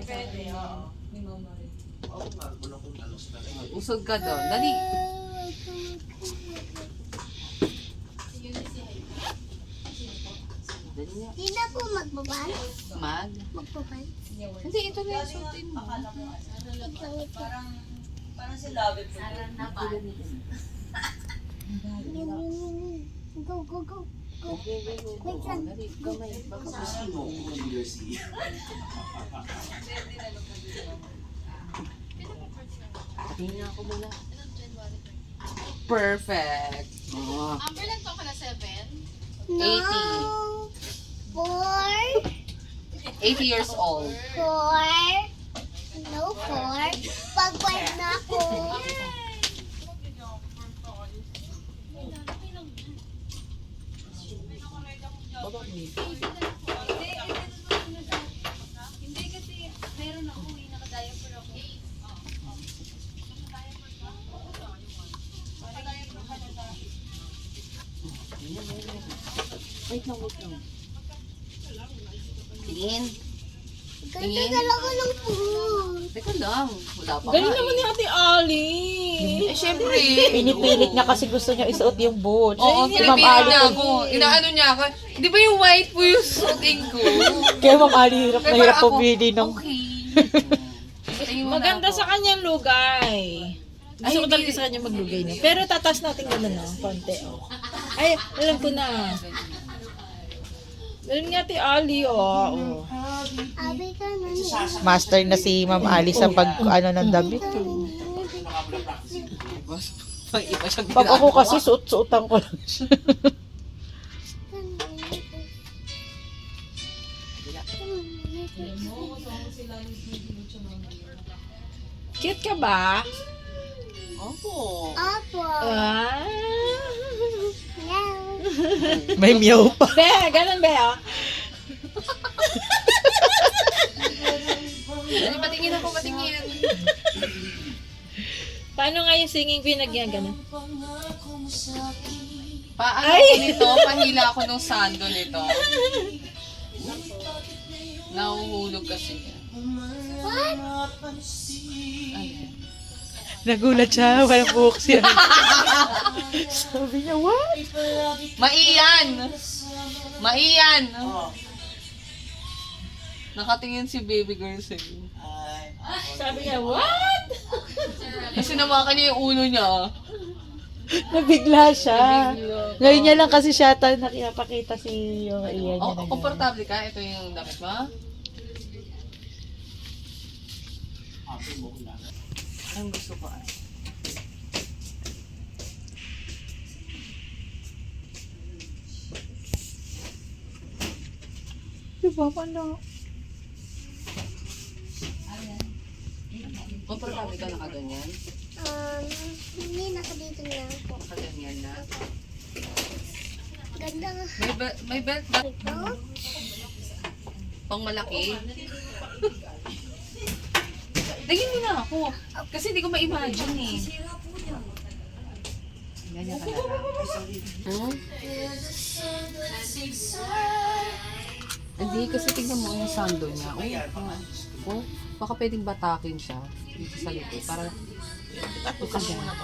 pwede. Oo. Ni Mama rin. Usog ka doon. Dali. Dali nga. Hindi na po magbaban. Magbaban. Hindi, ito na yung suotin mo. Akala ko, parang si Love po. Go, go, go. Wait lang. Dali, gamay. Baka gusto mo. Tingnan ako muna. Perfect. Oh. Amber lang to ka na 7. No. 4. 80 years old. 4. No, 4. Pag-5 na ako. Hindi kasi meron ako naka-diaper ako. Wait lang. Tingin. Ganda talaga ng food. Teka lang. Wala pa Galing nga naman ni eh. Ate Ali. Eh, syempre. Pinipilit niya kasi gusto niya isuot yung boots. Oo, Si Ma'am pinipilit Ali niya po. ako. Inaano niya ako. Di ba yung white po yung suotin ko? Kaya Ma'am Ali, hirap na Kaya hirap parang ako, pumili ng... Okay. Tingin mo na Maganda ako. sa kanyang lugay. Gusto ko Ay, talaga hindi. sa kanya maglugay na. Pero tatas natin gano'n na, konti. Oh. Ay, alam ko na. Galing ni Ate Ali, oh. Abi ka na Master na si Ma'am Ali sa pag ano ng damit. Pag iba siyang Pag ako ginagawa. kasi suot-suotan ko lang siya. Cute ka ba? Opo. Opo. Ah. Meow. May meow pa. Be, ganun be, oh. Dali, patingin ako, patingin. Paano nga yung singing queen ganun? Paano Ay! ko nito? Pahila ako ng sando nito. Nahuhulog kasi niya. Ayan. Nagulat siya, walang buhok siya. Sabi niya, what? Maiyan! Maiyan! Nakatingin si baby girl sa'yo. Sabi niya, what? Kasi nawakan niya yung ulo niya. Nabigla siya. Nabigla. Ngayon niya lang kasi siya nakipakita si yung iyan niya. Oh, na gano'n. komportable ka? Ito yung damit mo? Ang gusto ko ay. Diba, paano? Komportable ka nakaganyan? Hindi nakadito na lang po. Nakaganyan na. Ganda nga. May belt ba? Ito. Pang malaki? Lagyan mo na ako. Kasi hindi ko ma-imagine eh. Ganyan ka na lang. Hmm? Hindi, kasi tingnan mo yung sando niya. Oh, baka pwedeng batakin siya dito sa likod. Para kasi ganyan.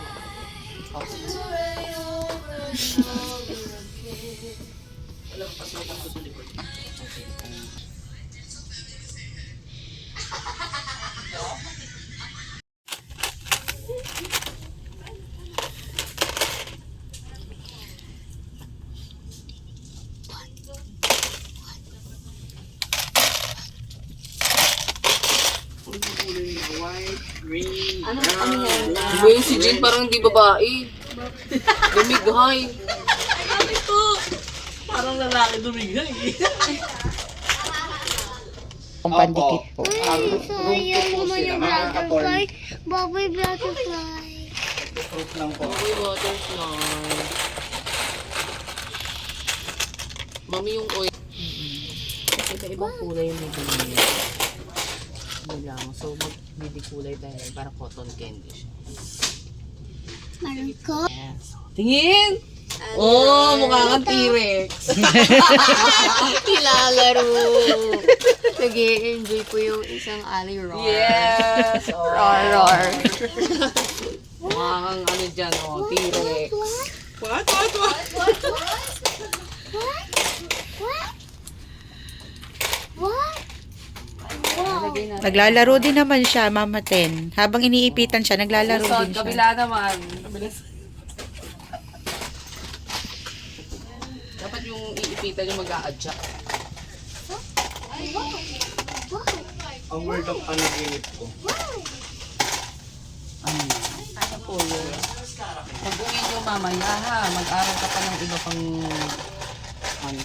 Ano yan? Iba yung si Jane parang hindi babae. Lumighay. Parang lalaki dumigay. Ang pandikit po. Ay, sayang naman yung butterfly. Baboy butterfly. Okay, butterfly. Mami yung oil. Iba-ibang kulay yung nabili. Ano lang. So, magbili kulay tayo. Parang cotton candy siya. Meron ko. Yes. Tingin! Oh, mukha kang T-Rex. Nilalaro. Nag-i-enjoy po yung isang ali roar. Yes. Oh. Roar. Mukha kang ano dyan, oh, T-Rex. What? Nalagay na. Naglalaro din naman siya, Mama Ten. Habang iniipitan siya, naglalaro Susunod, din siya. kabila naman. Dapat yung iipitan yung mag-a-adjust. Ang word of panaginip ko. Ano po yun? Mag-uwi nyo mamaya ha. Mag-aral ka pa ng iba pang... Ano?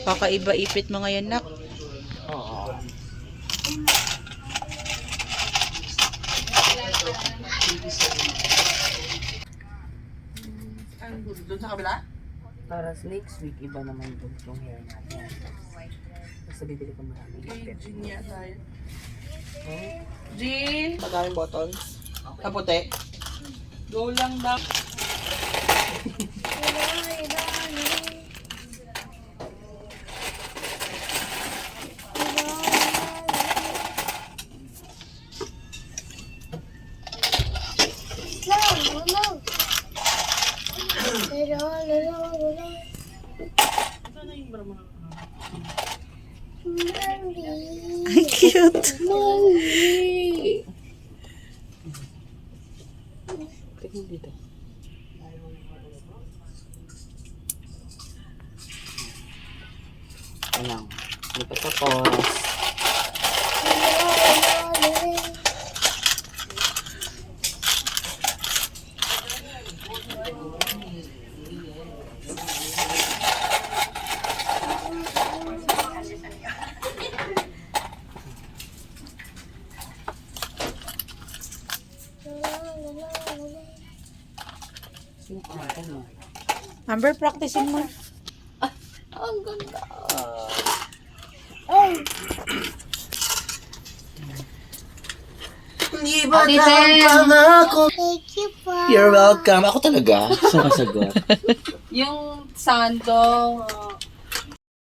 Kakaiba-ipit mo ngayon, nak. Oo. Doon sa kabila? Para sa next week, iba naman yung hair natin. Basta bibili ko maraming hair. Jean yata yun. Jean! Madaming buttons. Kaputi. Go lang daw. Ay, cute. Tignan dito. Ayan. Hindi pa tapos. Sino kumanta mo? Amber, practicein mo. Ang ganda. Hindi ba pangako? Thank you po. You're welcome. Ako talaga. Sumasagot. Yung santo,